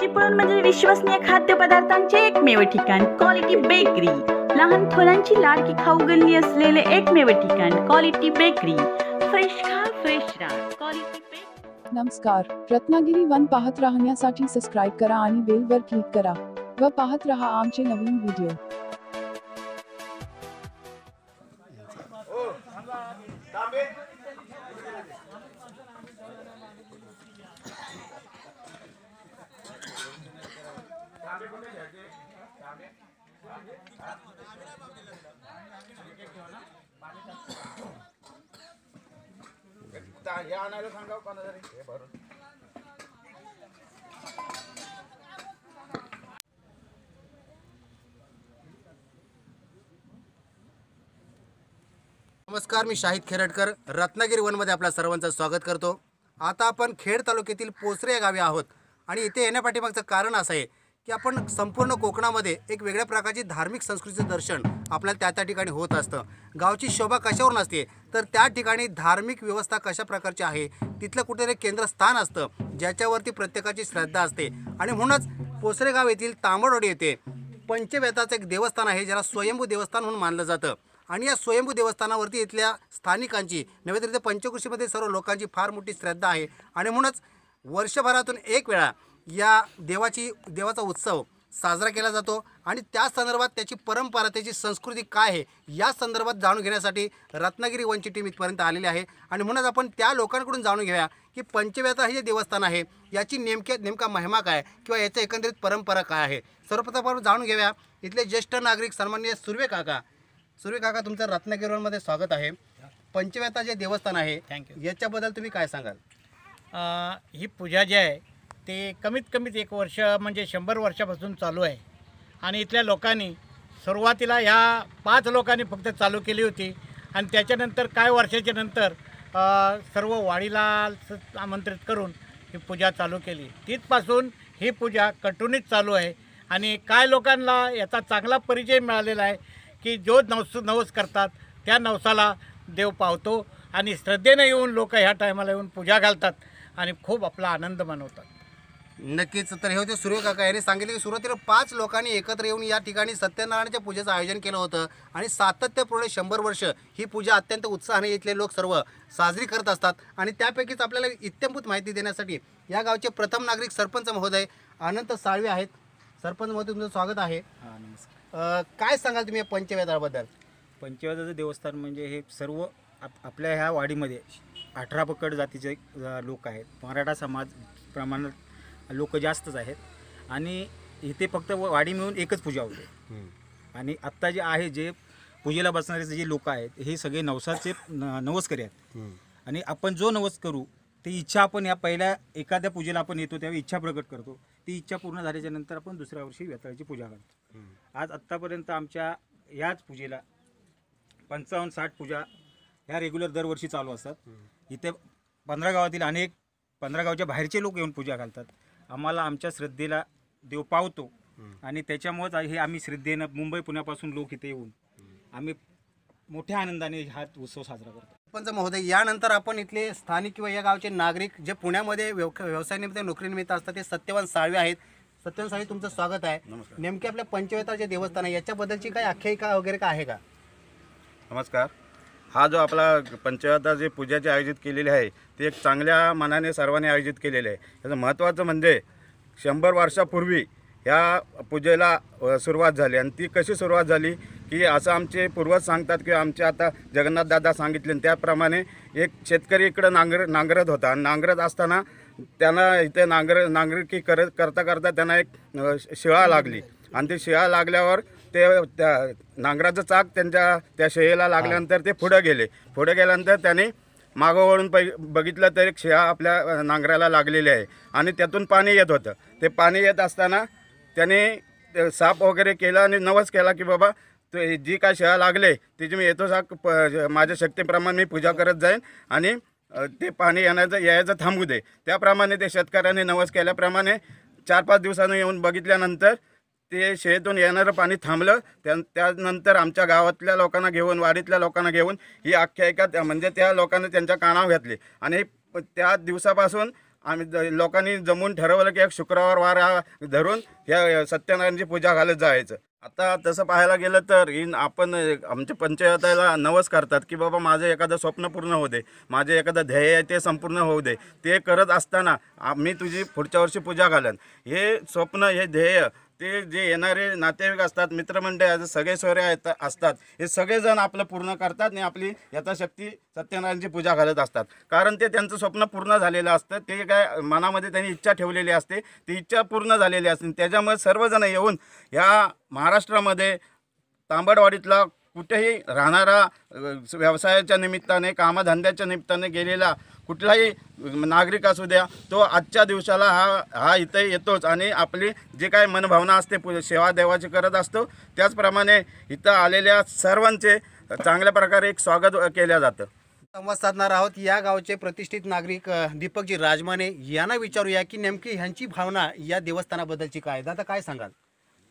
चिपळूण म्हणजे विश्वसनीय खाद्यपदार्थांचे एकमेव ठिकाण क्वालिटी बेकरी। लहान थोरांची लाडकी खाऊ गल्ली असलेले एकमेव ठिकाण क्वालिटी बेकरी। फ्रेश खा फ्रेश राहा क्वालिटी बेकरी। नमस्कार, रत्नागिरी वन पाहत राहण्यासाठी सबस्क्राईब करा आणि बेलवर क्लिक करा व पाहत रहा आमचे नवीन व्हिडिओ। नमस्कार, मी शाहिद खेरडकर रत्नागिरी वनमध्ये आपल्या सर्वांचं स्वागत करतो। आता आपण खेड तालुक्यातील पोसरे या गावी आहोत आणि इथे येण्यापाठीमागचं कारण असं आहे की आपण संपूर्ण कोकणामध्ये एक वेगळ्या प्रकारची धार्मिक संस्कृतीचं दर्शन आपल्याला त्या ठिकाणी होत असतं। गावची शोभा कशावरून असते तर त्या ठिकाणी धार्मिक व्यवस्था कशा प्रकारची आहे तिथलं कुठेतरी केंद्रस्थान असतं ज्याच्यावरती प्रत्येकाची श्रद्धा असते। आणि म्हणूनच पोसरे गाव येथील तांबडवाडी येथे पंचवेताचं एक देवस्थान आहे ज्याला स्वयंभू देवस्थान म्हणून मानलं जातं। आणि या स्वयंभू देवस्थानावरती इथल्या स्थानिकांची नव्हे तर इथे पंचकृषीमध्ये सर्व लोकांची फार मोठी श्रद्धा आहे। आणि म्हणूनच वर्षभरातून एक वेळा या देवाचा उत्सव साजरा केला जातो आणि त्या संदर्भात त्याची परंपरा त्याची संस्कृती काय आहे या संदर्भात जाणून घेण्यासाठी रत्नागिरी वनची टीम इथपर्यंत आलेली आहे। आणि म्हणूनच आपण त्या लोकांकडून जाणून घेऊया की पंचवेता हे जे देवस्थान आहे याची नेमका महिमा काय किंवा याचं एकंदरीत परंपरा काय आहे। सर्वप्रथम आपण जाणून घेऊया इथले ज्येष्ठ नागरिक सन्माननीय सुर्वे काका तुमचं रत्नागिरी वनमध्ये स्वागत आहे। पंचवेता जे देवस्थान आहे याच्याबद्दल तुम्ही काय सांगाल? ही पूजा जी आहे ते कमीत कमीत 1 वर्ष म्हणजे 100 वर्षापासून चालू आहे। आणि इथल्या लोकांनी सुरुवातीला ह्या 5 लोकांनी फक्त चालू केली होती आणि त्याच्यानंतर काही वर्षाच्या नंतर सर्व वाडीला आमंत्रित करून ही पूजा चालू केली। तिथपासून ही पूजा कंटिन्यूच चालू आहे आणि काय लोकांना याचा चांगला परिचय मिळालेला आहे की जो नवस करतात त्या नवसाला देव पावतो आणि श्रद्धेने येऊन लोक ह्या टायमाला येऊन पूजा घालतात आणि खूप आपला आनंद मनवतात। नक्कीच। तर हे होते सुर्वे काका यांनी सांगितले की सुरुवातीला 5 लोकांनी एकत्र येऊन या ठिकाणी सत्यनारायणाच्या पूजेचं आयोजन केलं होतं आणि सातत्यपूर्ण 100 वर्ष ही पूजा अत्यंत उत्साहाने इथले लोक सर्व साजरी करत असतात। आणि त्यापैकीच आपल्याला इत्थंभूत माहिती देण्यासाठी या गावचे प्रथम नागरिक सरपंच महोदय अनंत साळवे आहेत। सरपंच महोदय तुमचं स्वागत आहे। नमस्कार। काय सांगाल तुम्ही या पंचवेताबद्दल? पंचवेताचं देवस्थान म्हणजे हे सर्व आपल्या ह्या वाडीमध्ये 18 पकड जातीचे लोक आहेत। मराठा समाज प्रमाणात लोक जास्तच आहेत आणि इथे फक्त वाडी मिळून एकच पूजा होते। आणि आत्ता जे आहे जे पूजेला बसणारे जे लोक आहेत हे सगळे नवसाचे नवसकरी आहेत। आणि आपण जो नवस करू ती इच्छा आपण या पहिल्या एखाद्या पूजेला आपण येतो त्यावेळी इच्छा प्रकट करतो, ती इच्छा पूर्ण झाल्याच्या नंतर आपण दुसऱ्या वर्षी वेताळाची पूजा करतो। आज आत्तापर्यंत आमच्या याच पूजेला 55-60 पूजा ह्या रेग्युलर दरवर्षी चालू असतात। इथे 15 गावातील 15 गावच्या बाहेरचे लोक येऊन पूजा घालतात। आम्हाला आमच्या श्रद्धेला देव पावतो आणि त्याच्यामुळेच हे आम्ही श्रद्धेनं मुंबई पुण्यापासून लोक इथे येऊन आम्ही मोठ्या आनंदाने हा उत्सव साजरा करतो। सरपंच महोदय यानंतर आपण इथले स्थानिक किंवा या गावचे नागरिक जे पुण्यामध्ये व्यवसायानिमित्त नोकरीनिमित्त असतात ते सत्यवान साळवे आहेत। सत्यवान साळवे तुमचं स्वागत आहे। नेमके आपल्या पंचवेता जे देवस्थान आहे याच्याबद्दलची काही आख्यायिका वगैरे काय आहे का? नमस्कार। हा जो आपला पंचवेता जे पूजाचे आयोजित केलेली आहे ते एक चांगल्या मनाने सर्वांनी आयोजित केलेले आहे। याचं महत्त्वाचं म्हणजे 100 वर्षापूर्वी ह्या पूजेला सुरुवात झाली आणि ती कशी सुरुवात झाली की असं आमचे पूर्वज सांगतात की आमचे आता जगन्नाथ दादा सांगितले त्याप्रमाणे एक शेतकरी इकडं नांगरत होता आणि नांगरत असताना त्यांना इथे नांगरकी करता त्यांना एक शिळा लागली आणि ती शिळा लागल्यावर ते त्या नांगराचं चाक त्या शिळेला लागल्यानंतर ते पुढे गेल्यानंतर त्याने मागं वळून बघितलं तर एक शिळा आपल्या नांगराला लागलेली आहे आणि त्यातून पाणी येत होतं। ते पाणी येत असताना त्याने साफ वगैरे केलं आणि नवस केला की बाबा जी काय शिळा लागले तिची मी येतो माझ्या शक्तीप्रमाणे मी पूजा करत जाईन आणि ते पाणी यायचं थांबू दे। त्याप्रमाणे ते शेतकऱ्याने नवस केल्याप्रमाणे 4-5 दिवसांनी येऊन बघितल्यानंतर ते शेतून येणारं पाणी थांबलं। त्यानंतर आमच्या गावातल्या लोकांना घेऊन वाडीतल्या लोकांना घेऊन ही आख्यायिका म्हणजे त्या लोकांनी त्यांच्या कानावर घातली आणि त्या दिवसापासून आम्ही लोकांनी जमून ठरवलं की एक शुक्रवार वार हा धरून या सत्यनारायणची पूजा घालत जायचं. आता तसं पाहायला गेलं तर आपण आमच्या पंचायतीला नवस करतात की बाबा माझं एखादं स्वप्न पूर्ण होऊ दे, माझे एखादं ध्येय आहे ते संपूर्ण होऊ दे. ते करत असताना मी तुझी पुढच्या वर्षी पूजा घालन, हे स्वप्न, हे ध्येय, ते जे येणारे नातेवाईक असतात, मित्रमंडळ सगळे सोयरे असतात, हे सगळेजण आपलं पूर्ण करतात आणि आपली यथाशक्ती सत्यनारायणची पूजा घालत असतात. कारण ते त्यांचं स्वप्न पूर्ण झालेलं असतं. ते काय मनामध्ये त्यांनी इच्छा ठेवलेली असते, ती इच्छा पूर्ण झालेली असते. त्याच्यामुळे सर्वजण येऊन या महाराष्ट्रामध्ये तांबडवाडीतला कुठेही राहणारा व्यवसायाच्या निमित्ताने, कामधंद्याच्या निमित्ताने गेलेला कुठलाही नागरिक असू द्या, तो आजच्या दिवसाला हा इथे येतोच आणि आपली जे काय मनभावना असते सेवा देवाची करत असतो. त्याचप्रमाणे इथं आलेल्या सर्वांचे चांगल्या प्रकारे एक स्वागत केलं जातं. संवाद साधणार आहोत या गावचे प्रतिष्ठित नागरिक दीपकजी राजमाने यांना विचारूया की नेमकी ह्यांची भावना या देवस्थानाबद्दलची काय. दादा काय सांगाल?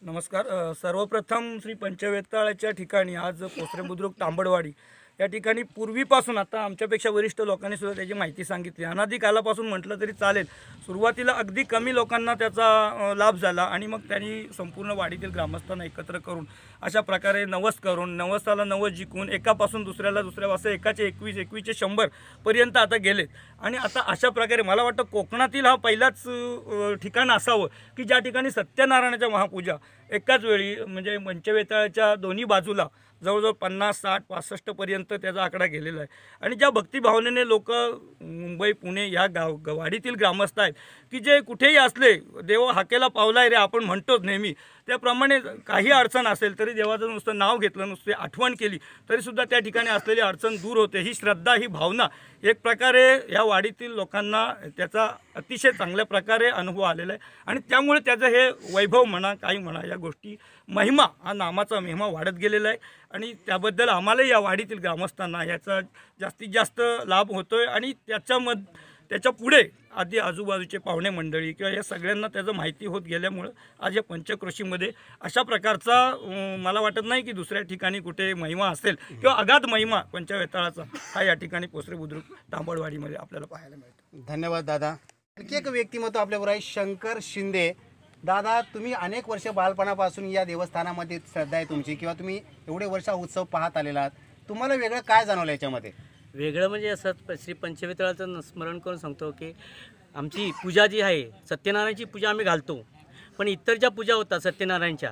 नमस्कार. सर्वप्रथम श्री पंचवेताळाच्या ठिकाणी आज पोसरे बुद्रुक तांबडवाडी या ठिकाणी पूर्वीपासून, आता आमच्यापेक्षा वरिष्ठ लोकांनी सुद्धा त्याची माहिती सांगितली, अनादी कालापासून म्हटलं तरी चालेल, सुरुवातीला अगदी कमी लोकांना त्याचा लाभ झाला आणि मग त्यांनी संपूर्ण वाडीतील ग्रामस्थांना एकत्र करून अशा प्रकारे नवस करून, नवसाला नवस जिंकून एकापासून दुसऱ्याला, दुसऱ्या असं एकाचे 21, 21चे 100 पर्यंत आता गेलेत. आणि आता अशा प्रकारे मला वाटतं कोकणातील हा पहिलाच ठिकाण असावं की ज्या ठिकाणी सत्यनारायणाच्या महापूजा एकाच वेळी, म्हणजे पंचवेताळाच्या दोन्ही बाजूला जवळजवळ 50, 60, 65 पर्यंत त्याचा आकडा गेलेला आहे. आणि ज्या भक्तिभावनेने लोक मुंबई, पुणे या वाडीतील ग्रामस्थ आहेत की जे कुठेही असले, देव हाकेला पावलाय रे आपण म्हणतोच नेहमी, त्याप्रमाणे काही अडचण असेल तरी देवाचं नुसतं नाव घेतलं, नुसते आठवण केली तरीसुद्धा त्या ठिकाणी असलेली अडचण दूर होते. ही श्रद्धा, ही भावना एक प्रकारे या वाडीतील लोकांना त्याचा अतिशय चांगल्या प्रकारे अनुभव आलेला आहे. आणि त्यामुळे त्याचं हे वैभव म्हणा, काही म्हणा, या गोष्टी महिमा, हा नामाचा महिमा वाढत गेलेला आहे. आणि त्याबद्दल आम्हाला या वाडीतील ग्रामस्थांना याचा जास्तीत जास्त लाभ होतो आहे. आणि त्याच्या पुढे आधी आजूबाजूचे पाहुणे मंडळी किंवा या सगळ्यांना त्याचं माहिती होत गेल्यामुळं आज या पंचक्रोशीमध्ये अशा प्रकारचा मला वाटत नाही की दुसऱ्या ठिकाणी कुठे महिमा असेल किंवा अगाध महिमा पंचवेताळाचा हा या ठिकाणी पोसरे बुद्रुक तांबडवाडीमध्ये आपल्याला पाहायला मिळतो. धन्यवाद दादा. आणखी एक व्यक्तिमत्व आपल्याबरोबर आहे, शंकर शिंदे. दादा, तुम्ही अनेक वर्ष बालपणापासून या देवस्थानामध्ये श्रद्धा आहे तुमची, किंवा तुम्ही एवढे वर्ष उत्सव पाहत आलेला आहात, तुम्हाला वेगळं काय जाणवलं याच्यामध्ये? वेगळं म्हणजे असं श्री पंचवेताळाचं स्मरण करून सांगतो की आमची पूजा जी आहे, सत्यनारायणची पूजा आम्ही घालतो, पण इतर ज्या पूजा होतात सत्यनारायणच्या,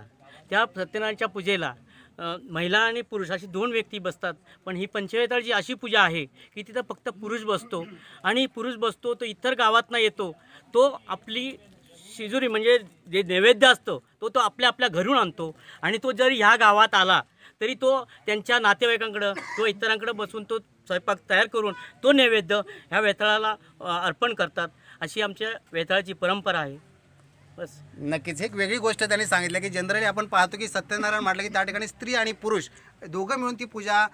त्या सत्यनारायणच्या पूजेला महिला आणि पुरुष अशी 2 व्यक्ती बसतात. पण ही पंचवेताळची अशी पूजा आहे की तिथं फक्त पुरुष बसतो. आणि पुरुष बसतो तो इतर गावातनं येतो, तो आपली शिजुरी म्हणजे जे नैवेद्य असतो तो आपल्या आपल्या घरून आणतो. आणि तो जरी ह्या गावात आला तरी तो त्यांच्या नातेवाईकांकडं, तो इतरांकडं बसून तो स्वयंपाक तयार करून तो नैवेद्य ह्या वेताळाला अर्पण करतात. अशी आमच्या वेताळाची परंपरा आहे. बस. नक्कीच एक वेगळी गोष्ट त्यांनी सांगितलं की जनरली आपण पाहतो की सत्यनारायण म्हटलं की त्या ठिकाणी स्त्री आणि पुरुष दोघं मिळून ती पूजा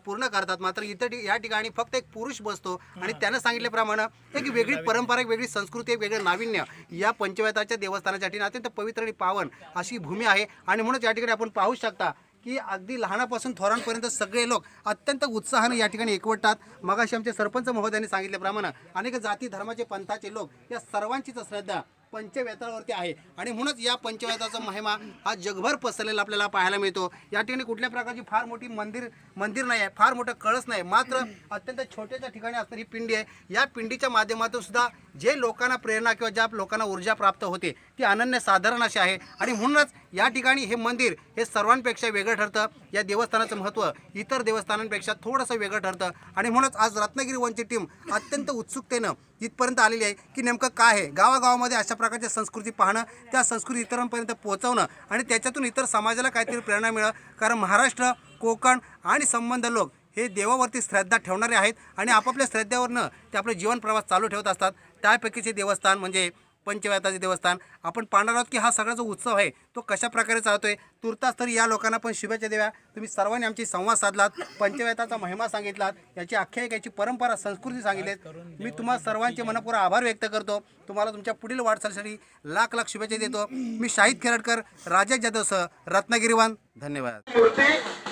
पूर्ण करतात. मात्र इतर या ठिकाणी फक्त एक पुरुष बसतो. आणि त्यानं सांगितल्याप्रमाणे एक वेगळी परंपरा, एक वेगळी संस्कृती, एक वेगळं नाविन्य या पंचवेताळाच्या देवस्थानाच्या ठिकाणी अत्यंत पवित्र आणि पावन अशी भूमी आहे. आणि म्हणूनच या ठिकाणी आपण पाहू शकता की अगदी लहानापासून थोरांपर्यंत सगळे लोक अत्यंत उत्साहाने या ठिकाणी एकवटतात. मगाशी आमचे सरपंच महोदयांनी सांगितल्याप्रमाणे अनेक जाती धर्माचे, पंथाचे लोक, या सर्वांचीच श्रद्धा पंचवेताळावरती आहे. आणि म्हणूनच या पंचवेताळाचा महिमा हा जगभर पसरलेला आपल्याला पाहायला मिळतो. या ठिकाणी कुठल्या प्रकारची फार मोठी मंदिर नाही आहे, फार मोठं कळस नाही, मात्र अत्यंत छोट्याच्या ठिकाणी असणारी पिंडी आहे. या पिंडीच्या माध्यमातून सुद्धा जे लोकांना प्रेरणा किंवा ज्या लोकांना ऊर्जा प्राप्त होते ती अनन्यसाधारण अशी आहे. आणि म्हणूनच या ठिकाणी हे मंदिर हे सर्वांपेक्षा वेगळं ठरतं. या देवस्थानाचं महत्त्व इतर देवस्थानांपेक्षा थोडंसं वेगळं ठरतं. आणि म्हणूनच आज रत्नागिरी वनची टीम अत्यंत उत्सुकतेनं इथपर्यंत आलेली आहे की नेमकं काय आहे. गावागावामध्ये अशा प्रकारच्या संस्कृती पाहणं, त्या संस्कृती इतरांपर्यंत पोहोचवणं आणि त्याच्यातून इतर समाजाला काहीतरी प्रेरणा मिळणं. कारण महाराष्ट्र, कोकण आणि संबंध लोक हे देवावरती श्रद्धा ठेवणारे आहेत आणि आपापल्या श्रद्धेवरनं ते आपले जीवन प्रवास चालू ठेवत असतात. त्यापैकीचे देवस्थान म्हणजे पंचवेताळाचे देवस्थान. आपण पाहणार आहोत की हा सगळा जो उत्सव आहे तो कशा प्रकारे चालतोय. तुर्तास तरी या लोकांना पण शुभेच्छा द्याव्या. तुम्ही सर्वांनी आमची संवाद साधलात, पंचवेताळाचा महिमा सांगितलात, याची आख्यायिका, याची परंपरा, संस्कृती सांगितलीत. मी तुम्हाला सर्वांचे मनपूर्वक आभार व्यक्त करतो. तुम्हाला तुमच्या पुढील वाटचालीसाठी लाख लाख शुभेच्छा देतो. मी शाहिद खेरडकर, राजेश जाधवसह रत्नागिरी वन. धन्यवाद.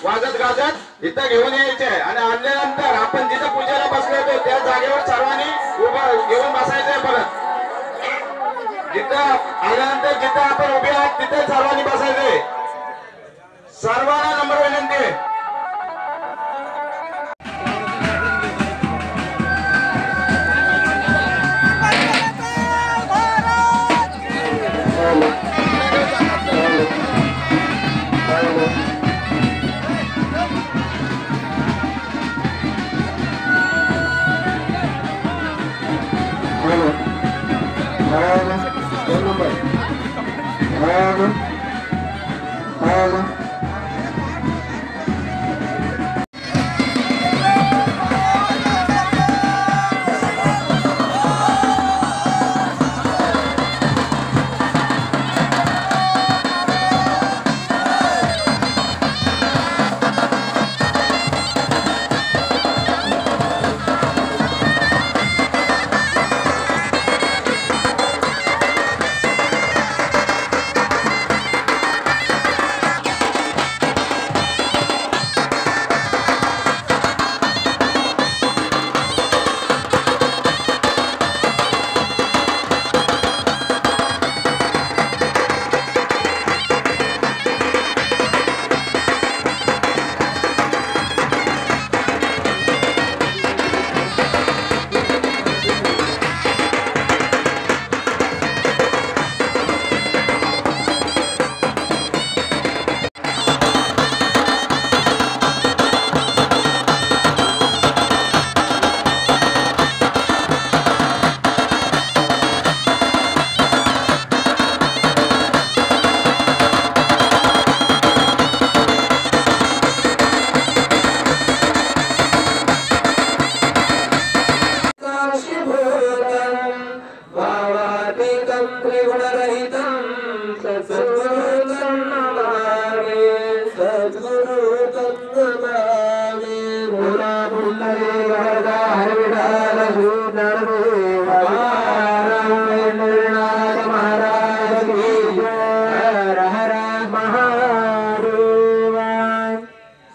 वाजत गाजत इथं घेऊन यायचे आहे आणि आणल्यानंतर आपण जिथं पूजेला बसलो होतो त्या जागेवर सर्वांनी उभं घेऊन बसायचंय. परत जिथं आल्यानंतर जिथं आपण उभे आहात तिथे सर्वांनी बसायचंय. सर्वांना नम्र विनंती आहे.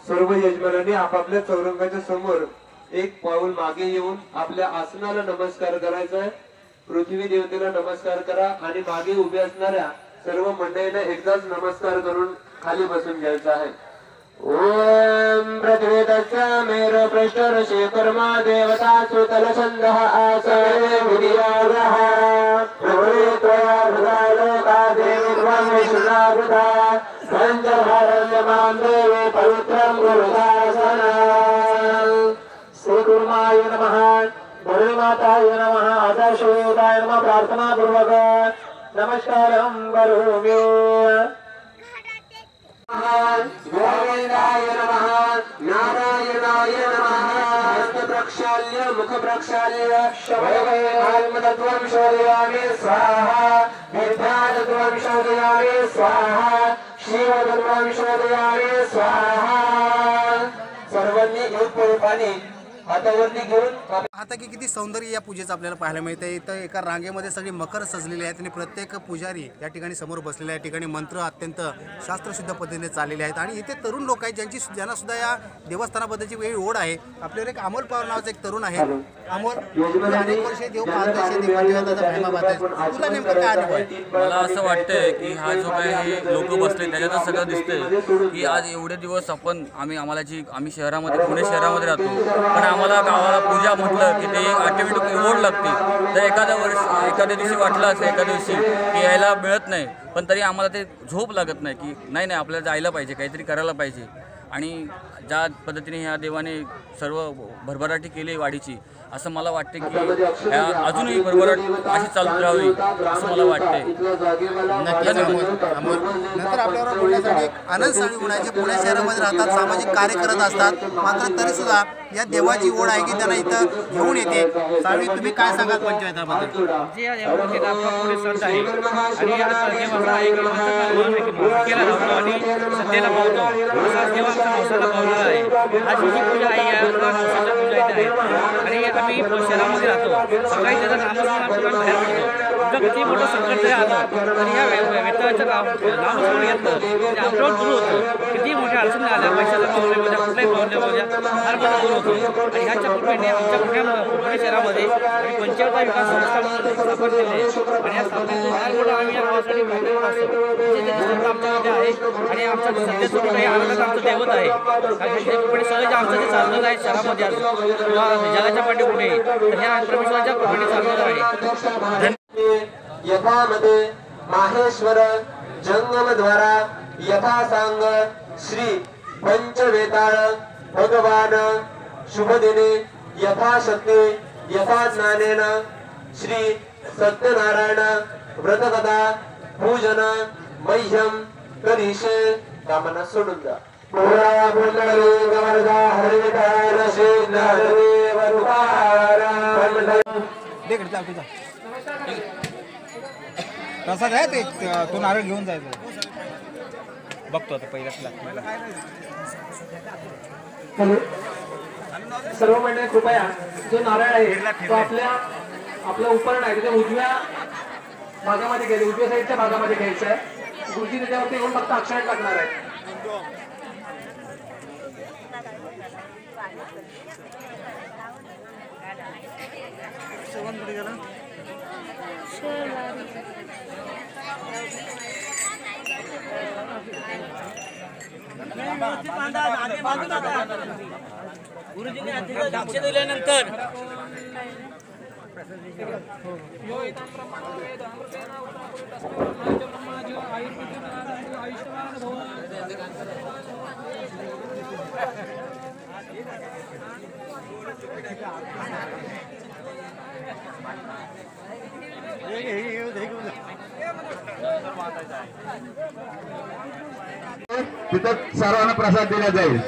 सर्व यजमानांनी आपापल्या चौरंगाच्या समोर एक पाऊल मागे येऊन आपल्या आसनाला नमस्कार करायचा आहे. पृथ्वी देवतेला नमस्कार करा आणि मागे उभे असणाऱ्या सर्व मंडळींना एकदाच नमस्कार करून खाली बसून घ्यायचा आहे. ओम पृथ्वी तस्य मेर पृष्ठर शेकर्मा देवता सुतल छंदः आसने विधियागः प्रभवे त्वया हृदालोका देवी त्वं विष्णुनावृता पंचभारण्यमां देवे पवित्रं गुरुदासना. श्री गुरुमाय नमः. भद्रमाताय नमः. आदर्शयोगाय नमः. प्रार्थना पूर्वक नमस्कारं करोमि. गोविंदाय नमः. नारायणाय नमः. हस्त प्रक्षाल्य मुख प्रक्षाल्य शवैर्मतत्वं शोधयामि स्वाहा. विद्यातत्वं शोधयामि स्वाहा. शिवतत्वं शोधयामि स्वाहा. सर्वांनी एक पाणी हातावरती घेऊन आता की किती सौंदर्य या पूजेचं आपल्याला पाहायला मिळतं. इथं एका रांगेमध्ये सगळी मकर सजलेली आहेत आणि प्रत्येक पुजारी या ठिकाणी समोर बसलेले आहेत. ठिकाणी मंत्र अत्यंत शास्त्रशुद्ध पद्धतीने चाललेले आहेत आणि इथे तरुण लोक आहेत ज्यांना सुद्धा या देवस्थानाबद्दलची वेगळी ओढ आहे. आपल्यावर एक अमोल पवार नावाचा एक तरुण आहे. अमोल, अनेक वर्षे देव पाहतोय, तुला नेमकं काय अनुभव आहे? मला असं वाटतंय की हा जो काही लोक बसले त्याच्यातच सगळं दिसतंय की आज एवढे दिवस आम्ही शहरामध्ये पुणे शहरामध्ये राहतो, पण आम्हाला गावाला पूजा म्हटलं की ते ऑटोमॅटिक ओढ लागते. तर एखाद्या दिवशी वाटलं असं एखाद्या दिवशी की यायला मिळत नाही, पण तरी आम्हाला ते झोप लागत नाही की नाही आपल्याला जायला पाहिजे, काहीतरी करायला पाहिजे. आणि ज्या पद्धतीने ह्या देवाने सर्व भरभराटी केली वाडीची, असं मला वाटते की अजूनही भरभराट अशी चालू राहावी असं मला वाटते. नंतर आपल्यावर बोलण्यासाठी एक आनंद साळवी गुणाचे पुणे शहरामध्ये राहतात, सामाजिक कार्य करत असतात, मात्र तरीसुद्धा या देवाची ओढ आहे की त्यांना इथं घेऊन येते. साळवी, तुम्ही काय सांगाल पंचायताबद्दल? जे या देवाचे आपला पुढे संत आहे आणि या देवाचा एक केला जातो आणि सध्याला पावतो असा देवाचा नवसाला पावलेला आहे. आज जी पूजा आहे या नवसाच्या पूजा इथे आहे आणि आम्ही शहरामध्ये राहतो. सकाळी त्याचं नामस्मरण आपण बाहेर पडतो. तुमचं किती मोठं संकट जरी आलं तर या व्यक्ताचं नामस्मरण घेतलं ते आपल्यावर दूर होतं. किती मोठ्या अडचणी आल्या, पैशाचा प्रॉब्लेम होत्या, कुठलाही प्रॉब्लेम होत्या, फार मोठा दूर होतो. आणि ह्याच्या पूर्वीने आमच्या पुणे शहरामध्ये आम्ही पंचायत विकास संस्था म्हणून स्थापन केली आहे. आणि या स्थापनेतून फार मोठा आम्ही या गावासाठी कार्यक्रम असतो आमच्यामध्ये आहे. आणि आमचा सध्या स्वरूप हे आनंदात आमचं दैवत आहे. कारण हे पुणे सहज आमचं जे चाललेलं आहे शहरामध्ये किंवा जगाच्या पाठीपुढे, तर ह्या परमेश्वराच्या कृपेने चाललेलं आहे. यथामध्ये माहेश्वर जंगमद्वारा यथा सांग श्री पंचवेताळ भगवान शुभदिने यथाशक्ती यथा ज्ञानेन श्री सत्यनारायण व्रतकथा पूजन मह्यम करिष्ये. कामना सोडून द्या. पुरा पुंडली गमर्दा हरिविठाल श्री ज्ञानदेव तुकाराम. प्रसाद आहे ते, तो नारळ घेऊन जायचं. बघतो आता पहिलाच लागतो. सर्व मंडळी कृपया जो नारळ आहे तो आपला उपकरण आहे त्याच्या उजव्या भागामध्ये घ्यायचं, उजव्या साईडच्या भागामध्ये घ्यायचं आहे. गुरुजी त्याच्यावरती घेऊन फक्त अक्षर टाकणार आहे. गुरुजींनी लक्ष दिल्यानंतर तिथं सर्वांना प्रसाद दिला जाईल.